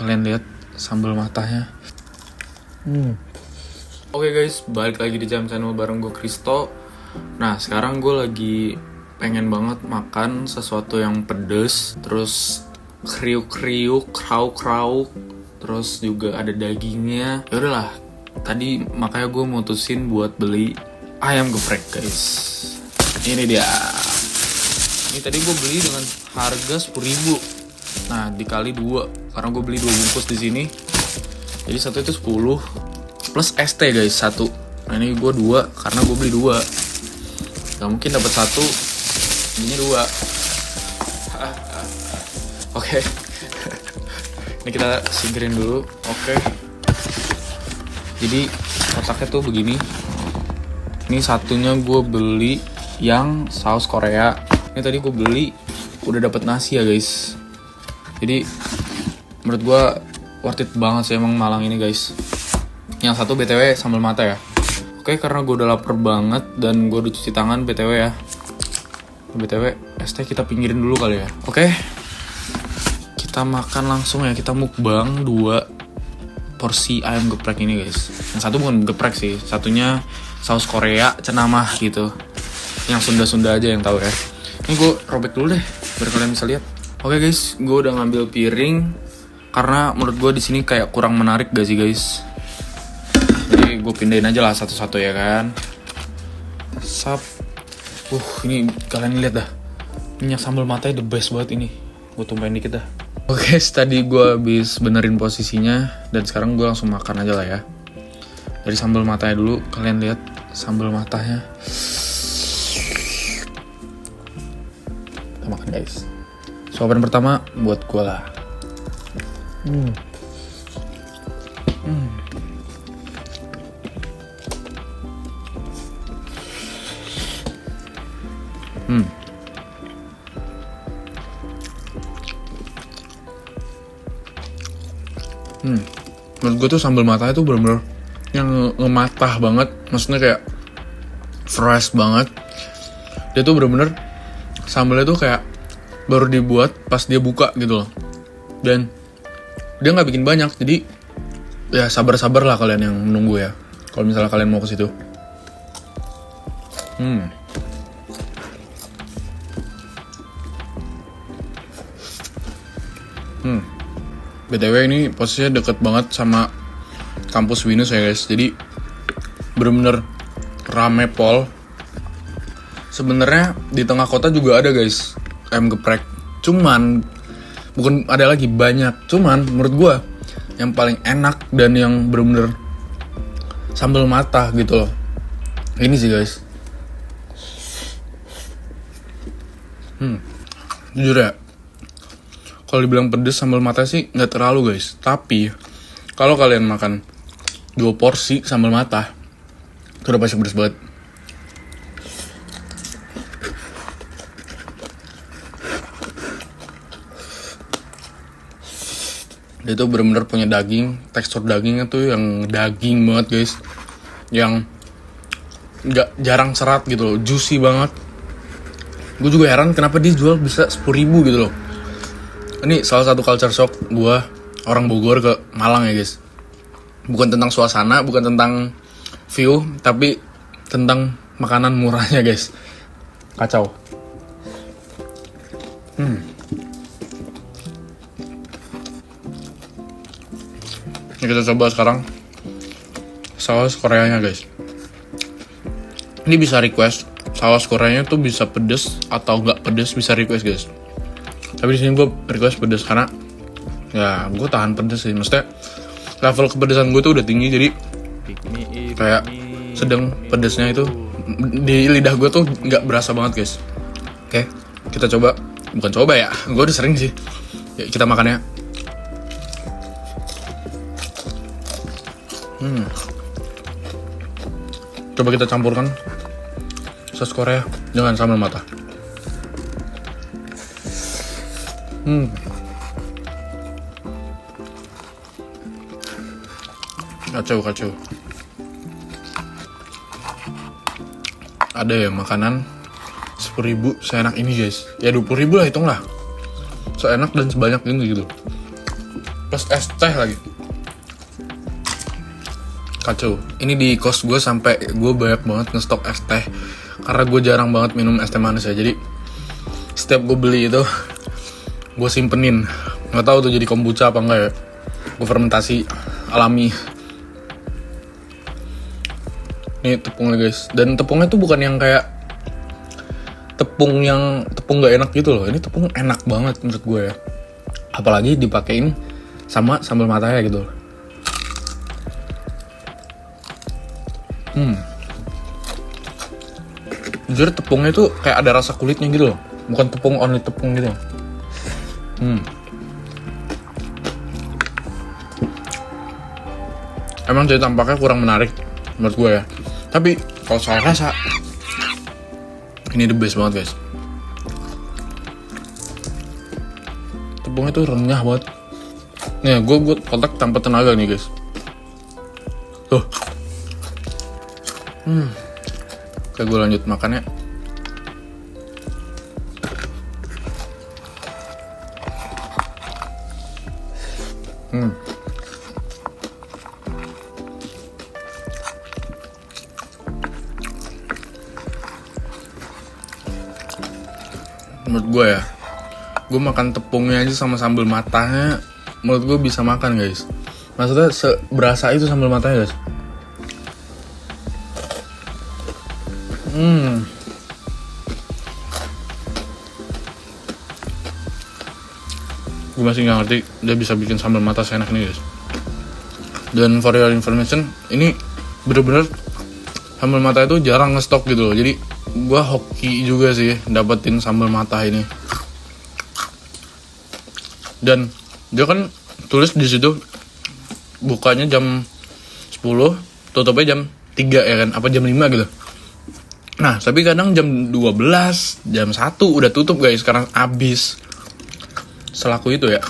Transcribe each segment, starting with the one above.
Kalian lihat sambal matanya. Oke guys, balik lagi di Jam Channel bareng gue Kristo. Nah sekarang gue lagi pengen banget makan sesuatu yang pedes, terus kriuk-kriuk, krauk-krauk, terus juga ada dagingnya. Ya udahlah, tadi makanya gue mutusin buat beli ayam geprek guys. Ini dia. Ini tadi gue beli dengan harga 10.000. Nah dikali 2 karena gue beli 2 bungkus di sini. Jadi satu itu 10 plus ST guys 1. Nah ini gue 2 karena gue beli 2. Gak mungkin dapat 1 ini 2. Oke. Ini kita singkirin dulu. Oke. Jadi kotaknya tuh begini. Ini satunya gue beli yang saus Korea. Ini tadi gue beli udah dapet nasi ya guys. Jadi menurut gue worth it banget sih emang Malang ini guys. Yang satu BTW sambal mata ya. Oke, karena gue udah lapar banget dan gue udah cuci tangan BTW ya. BTW ST kita pinggirin dulu kali ya. Oke, kita makan langsung ya. Kita mukbang 2 porsi ayam geprek ini guys. Yang satu bukan geprek sih, satunya saus Korea cenamah gitu. Yang Sunda-Sunda aja yang tahu ya. Ini gue robek dulu deh biar kalian bisa lihat. Oke guys, gue udah ngambil piring karena menurut gue di sini kayak kurang menarik gak sih guys. Jadi gue pindahin aja lah satu-satu ya kan. Sap. Ini kalian lihat dah. Minyak sambal matanya the best banget ini. Gue tumpahin dikit dah. Oke guys, tadi gue habis benerin posisinya dan sekarang gue langsung makan aja lah ya. Dari sambal matanya dulu, kalian lihat sambal matanya. Kita makan guys. Suapan pertama buat gue lah. Menurut gue tuh sambal matanya tuh bener-bener yang ngematah banget. Maksudnya kayak fresh banget. Dia tuh bener-bener sambalnya tuh kayak baru dibuat pas dia buka gitu loh. Dan dia nggak bikin banyak, jadi ya sabar-sabar lah kalian yang menunggu ya. Kalau misalnya kalian mau ke situ. BTW ini posisinya deket banget sama kampus Winus ya guys. Jadi bener-bener rame pol. Sebenarnya di tengah kota juga ada guys ayam geprek. Cuman bukan ada lagi banyak. Cuman menurut gue yang paling enak dan yang bener-bener sambal mata gitu loh. Ini sih guys. Jujur ya, kalau dibilang pedes sambal mata sih nggak terlalu guys. Tapi kalau kalian makan 2 porsi sambal mata, itu udah pasti pedes banget. Dia tuh bener-bener punya daging, tekstur dagingnya tuh yang daging banget guys, yang nggak jarang serat gitu loh, juicy banget. Gue juga heran kenapa dia jual bisa 10.000 gitu loh. Ini salah satu culture shock gue orang Bogor ke Malang ya guys. Bukan tentang suasana, bukan tentang view, tapi tentang makanan murahnya guys. Kacau. Ini kita coba sekarang saus Koreanya guys. Ini bisa request saus Koreanya tuh bisa pedes atau nggak pedes, bisa request guys. Tapi di sini gue request pedes karena ya gue tahan pedes sih. Maksudnya level kepedesan gue tuh udah tinggi, jadi kayak sedang pedesnya itu di lidah gue tuh nggak berasa banget guys. Oke, kita coba. Bukan coba ya, gue udah sering sih. Ya, kita makannya. Coba kita campurkan saus Korea dengan sambal mata. Kacau. Ada ya makanan 10.000 seenak ini guys. Ya 20.000 lah hitung lah. Seenak dan sebanyak ini gitu. plus es teh lagi. Kacau. Ini di kos gue sampai gue banyak banget ngestok es teh karena gue jarang banget minum es teh manis ya. Jadi setiap gue beli itu gue simpenin. Nggak tahu tuh jadi kombucha apa enggak ya. Gue fermentasi alami. Ini tepungnya guys. Dan tepungnya tuh bukan yang kayak tepung nggak enak gitu loh. Ini tepung enak banget menurut gue ya. Apalagi dipakein sama sambal matanya gitu loh. Jujur tepungnya tuh kayak ada rasa kulitnya gitu loh. Bukan tepung only tepung gitu. Emang jadi tampaknya kurang menarik menurut gue ya. Tapi kalau saya rasa ini the best banget guys. Tepungnya tuh renyah banget. Nih gue kotak tanpa tenaga nih guys. Tuh. Oke gue lanjut makan ya. Menurut gue ya, gue makan tepungnya aja sama sambal matanya, menurut gue bisa makan guys. Maksudnya berasa itu sambal matanya guys. Gue masih nggak ngerti dia bisa bikin sambal mata seenak ini guys. Dan for your information, ini bener-bener sambal mata itu jarang ngestok gitu loh. Jadi gue hoki juga sih dapetin sambal mata ini. Dan dia kan tulis di situ bukanya jam 10, tutupnya jam 3 ya kan, apa jam 5 gitu. Nah, tapi kadang jam 12, jam 1 udah tutup guys, sekarang habis. Selaku itu ya.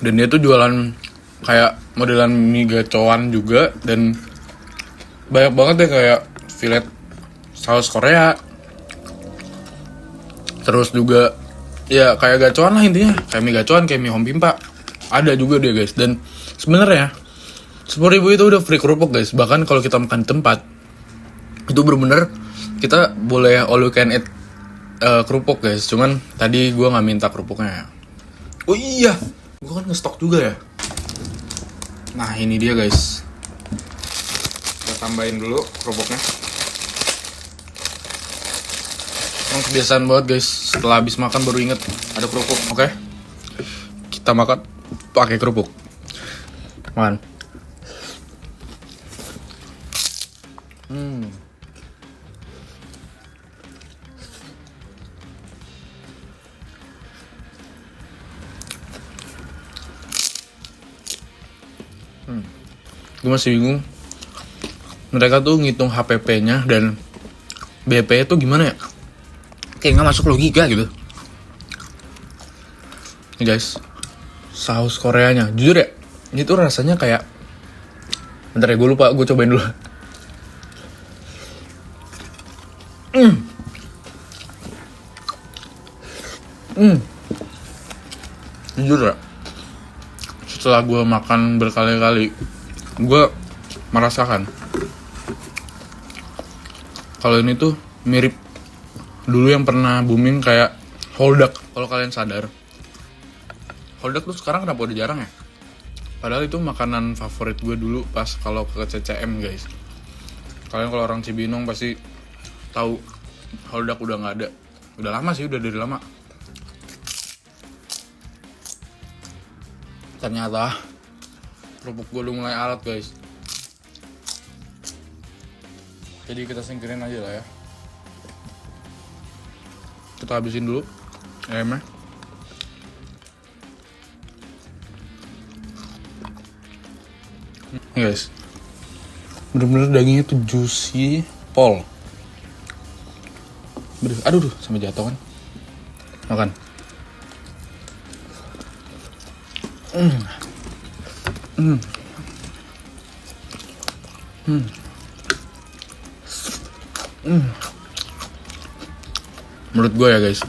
Dan dia tuh jualan kayak modelan mie gacoan juga. Dan banyak banget deh kayak filet saus Korea. Terus juga ya kayak gacoan lah intinya. Kayak mie gacoan, kayak mie home pimpa. Ada juga dia guys. Dan sebenarnya 10.000 itu udah free kerupuk guys. Bahkan kalau kita makan di tempat itu bener-bener kita boleh all you can eat kerupuk guys. Cuman tadi gue gak minta kerupuknya. Oh iya, gue kan ngestok juga ya. Nah ini dia guys. Kita tambahin dulu kerupuknya. Emang kebiasaan banget guys, setelah habis makan baru inget ada kerupuk. Oke, kita makan pakai kerupuk. Makan. Gue masih bingung. Mereka tuh ngitung HPP-nya dan BP itu gimana ya? Kayak nggak masuk logika gitu. Nih guys, saus Koreanya. Jujur ya, ini tuh rasanya kayak... Bentar ya, gue lupa. Gue cobain dulu. Jujur ya, setelah gue makan berkali-kali, gue merasakan kalau ini tuh mirip dulu yang pernah booming kayak Holdak. Kalau kalian sadar, Holdak tuh sekarang kenapa udah jarang ya? Padahal itu makanan favorit gue dulu pas kalau ke CCM guys. Kalian kalau orang Cibinong pasti tahu Holdak udah nggak ada. Udah lama sih, udah dari lama. Ternyata kerupuk gue udah mulai alat guys. Jadi kita singkirin aja lah ya. Kita habisin dulu ayamnya. Nih guys, bener-bener dagingnya tuh juicy pol. Aduh, sampai jatuh kan. Makan. Menurut gue ya guys,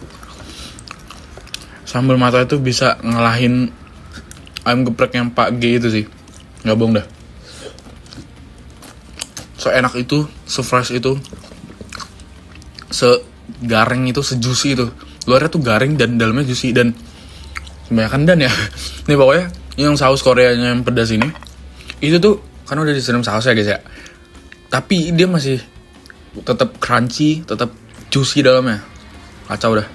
sambal mata itu bisa ngalahin ayam geprek yang Pak G itu sih. Nggak bohong dah. Enak itu, se-fresh itu, segaring itu, se-juicy itu. Luarnya tuh garing dan dalamnya juicy, dan kebanyakan dan ya. Nih pokoknya yang saus Koreanya yang pedas ini, itu tuh kan udah disiram sausnya guys ya, tapi dia masih tetap crunchy, tetap juicy dalamnya. Kacau dah.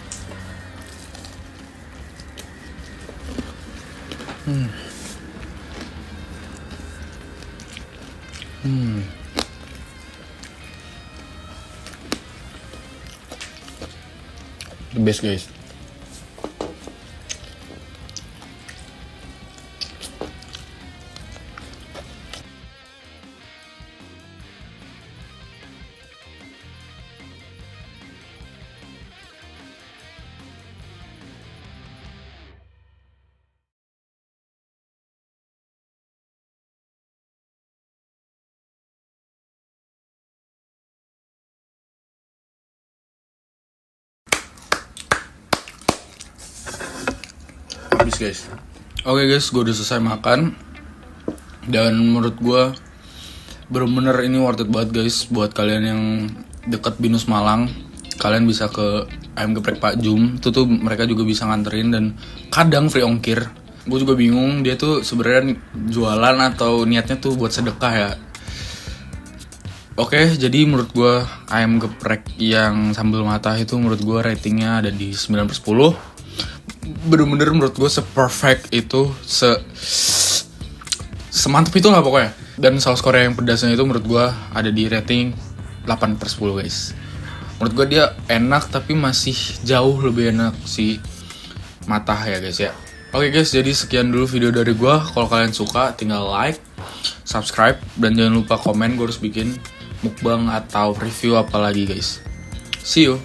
The best guys. Habis guys. Oke guys, gue udah selesai makan. Dan menurut gue bener-bener ini worth it banget guys. Buat kalian yang deket Binus Malang, kalian bisa ke ayam geprek Pak Jum. Itu tuh mereka juga bisa nganterin dan kadang free ongkir. Gue juga bingung dia tuh sebenarnya jualan atau niatnya tuh buat sedekah ya. Oke, jadi menurut gue ayam geprek yang sambal mata itu menurut gue ratingnya ada di 9/10. Bener-bener menurut gue se-perfect itu, semantap itu lah pokoknya. Dan saus Korea yang pedasnya itu menurut gue ada di rating 8/10 guys. Menurut gue dia enak, tapi masih jauh lebih enak si mata ya guys ya. Oke guys, jadi sekian dulu video dari gue. Kalau kalian suka tinggal like, subscribe, dan jangan lupa komen. Gue harus bikin mukbang atau review apa lagi guys. See you.